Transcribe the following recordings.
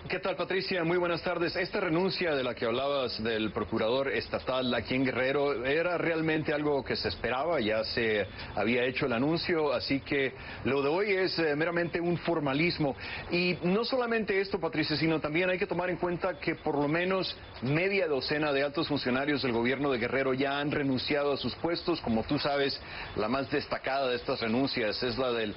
¿Qué tal, Patricia? Muy buenas tardes. Esta renuncia de la que hablabas del procurador estatal aquí en Guerrero era realmente algo que se esperaba, ya se había hecho el anuncio, así que lo de hoy es meramente un formalismo. Y no solamente esto, Patricia, sino también hay que tomar en cuenta que por lo menos media docena de altos funcionarios del gobierno de Guerrero ya han renunciado a sus puestos. Como tú sabes, la más destacada de estas renuncias es la del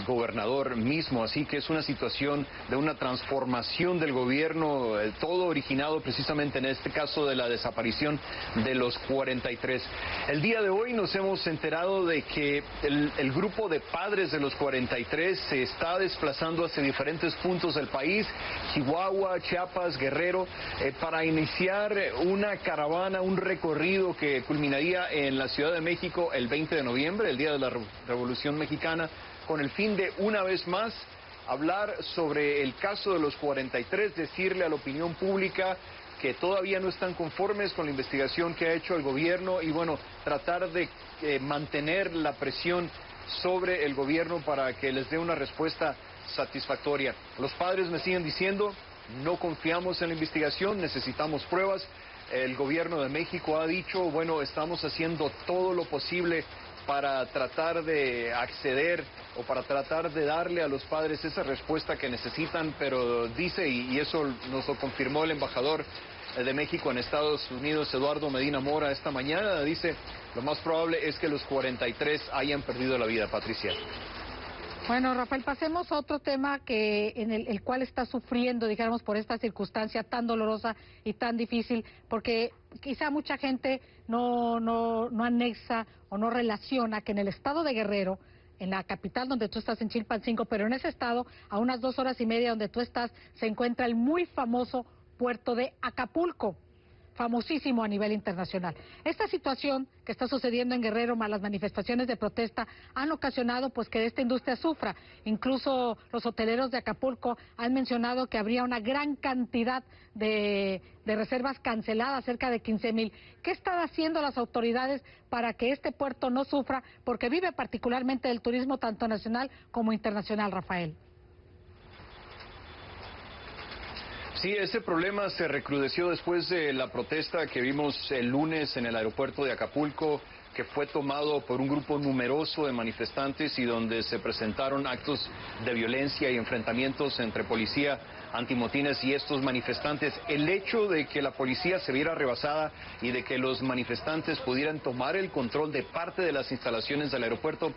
gobernador mismo, así que es una situación de una transformación del gobierno, todo originado precisamente en este caso de la desaparición de los 43. El día de hoy nos hemos enterado de que el grupo de padres de los 43 se está desplazando hacia diferentes puntos del país, Chihuahua, Chiapas, Guerrero, para iniciar una caravana, un recorrido que culminaría en la Ciudad de México el 20 de noviembre, el día de la Revolución Mexicana, con el fin de, una vez más, hablar sobre el caso de los 43, decirle a la opinión pública que todavía no están conformes con la investigación que ha hecho el gobierno y, bueno, tratar de mantener la presión sobre el gobierno para que les dé una respuesta satisfactoria. Los padres me siguen diciendo, no confiamos en la investigación, necesitamos pruebas. El gobierno de México ha dicho, bueno, estamos haciendo todo lo posible para tratar de acceder o para tratar de darle a los padres esa respuesta que necesitan, pero dice, y eso nos lo confirmó el embajador de México en Estados Unidos, Eduardo Medina Mora, esta mañana, dice, lo más probable es que los 43 hayan perdido la vida, Patricia. Bueno, Rafael, pasemos a otro tema que en el cual está sufriendo, dijéramos, por esta circunstancia tan dolorosa y tan difícil, porque quizá mucha gente no anexa o no relaciona que en el estado de Guerrero, en la capital donde tú estás, en Chilpancingo, pero en ese estado, a unas 2 horas y media donde tú estás, se encuentra el muy famoso puerto de Acapulco, famosísimo a nivel internacional. Esta situación que está sucediendo en Guerrero, más las manifestaciones de protesta, han ocasionado pues que esta industria sufra. Incluso los hoteleros de Acapulco han mencionado que habría una gran cantidad de reservas canceladas, cerca de 15,000. ¿Qué están haciendo las autoridades para que este puerto no sufra? Porque vive particularmente del turismo tanto nacional como internacional, Rafael. Sí, ese problema se recrudeció después de la protesta que vimos el lunes en el aeropuerto de Acapulco, que fue tomado por un grupo numeroso de manifestantes y donde se presentaron actos de violencia y enfrentamientos entre policía antimotines y estos manifestantes. El hecho de que la policía se viera rebasada y de que los manifestantes pudieran tomar el control de parte de las instalaciones del aeropuerto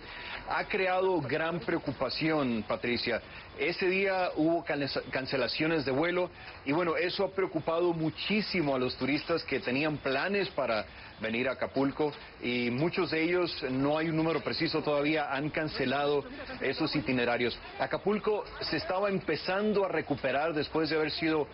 ha creado gran preocupación, Patricia. Ese día hubo cancelaciones de vuelo y, bueno, eso ha preocupado muchísimo a los turistas que tenían planes para venir a Acapulco y muchos de ellos, no hay un número preciso todavía, han cancelado esos itinerarios. Acapulco se estaba empezando a recuperar después de haber sido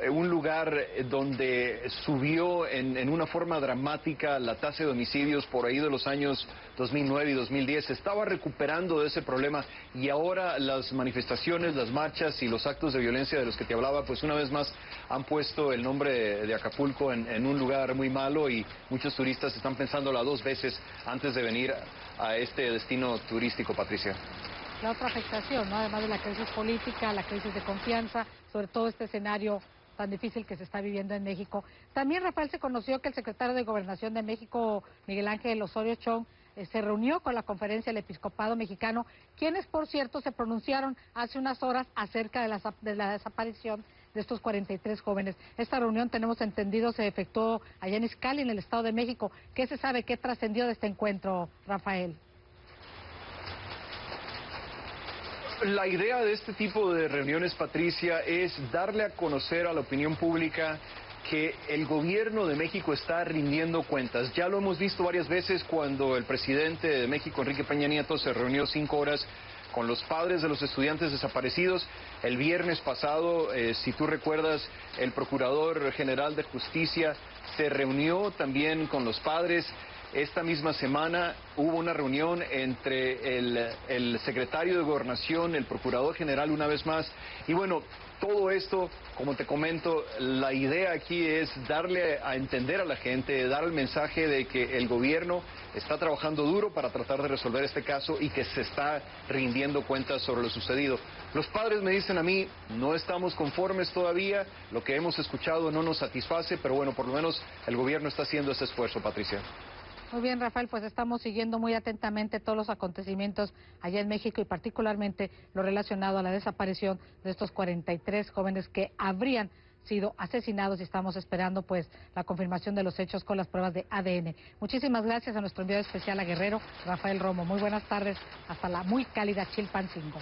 un lugar donde subió en una forma dramática la tasa de homicidios por ahí de los años 2009 y 2010. Se estaba recuperando de ese problema y ahora las manifestaciones, las marchas y los actos de violencia de los que te hablaba, pues una vez más han puesto el nombre de Acapulco en un lugar muy malo y muchos turistas están pensándola 2 veces antes de venir a este destino turístico, Patricia. La otra afectación, ¿no? Además de la crisis política, la crisis de confianza, sobre todo este escenario tan difícil que se está viviendo en México. También, Rafael, se conoció que el secretario de Gobernación de México, Miguel Ángel Osorio Chong, se reunió con la Conferencia del Episcopado Mexicano, quienes, por cierto, se pronunciaron hace unas horas acerca de la desaparición de estos 43 jóvenes. Esta reunión, tenemos entendido, se efectuó allá en Izcali, en el Estado de México. ¿Qué se sabe, qué trascendió de este encuentro, Rafael? La idea de este tipo de reuniones, Patricia, es darle a conocer a la opinión pública que el gobierno de México está rindiendo cuentas. Ya lo hemos visto varias veces cuando el presidente de México, Enrique Peña Nieto, se reunió 5 horas con los padres de los estudiantes desaparecidos. El viernes pasado, si tú recuerdas, el Procurador General de Justicia se reunió también con los padres. esta misma semana hubo una reunión entre el secretario de Gobernación, el Procurador General una vez más, y bueno, todo esto, como te comento, la idea aquí es darle a entender a la gente, dar el mensaje de que el gobierno está trabajando duro para tratar de resolver este caso y que se está rindiendo cuentas sobre lo sucedido. Los padres me dicen a mí, no estamos conformes todavía, lo que hemos escuchado no nos satisface, pero bueno, por lo menos el gobierno está haciendo ese esfuerzo, Patricia. Muy bien, Rafael, pues estamos siguiendo muy atentamente todos los acontecimientos allá en México y particularmente lo relacionado a la desaparición de estos 43 jóvenes que habrían sido asesinados y estamos esperando pues la confirmación de los hechos con las pruebas de ADN. Muchísimas gracias a nuestro enviado especial a Guerrero, Rafael Romo. Muy buenas tardes, hasta la muy cálida Chilpancingo.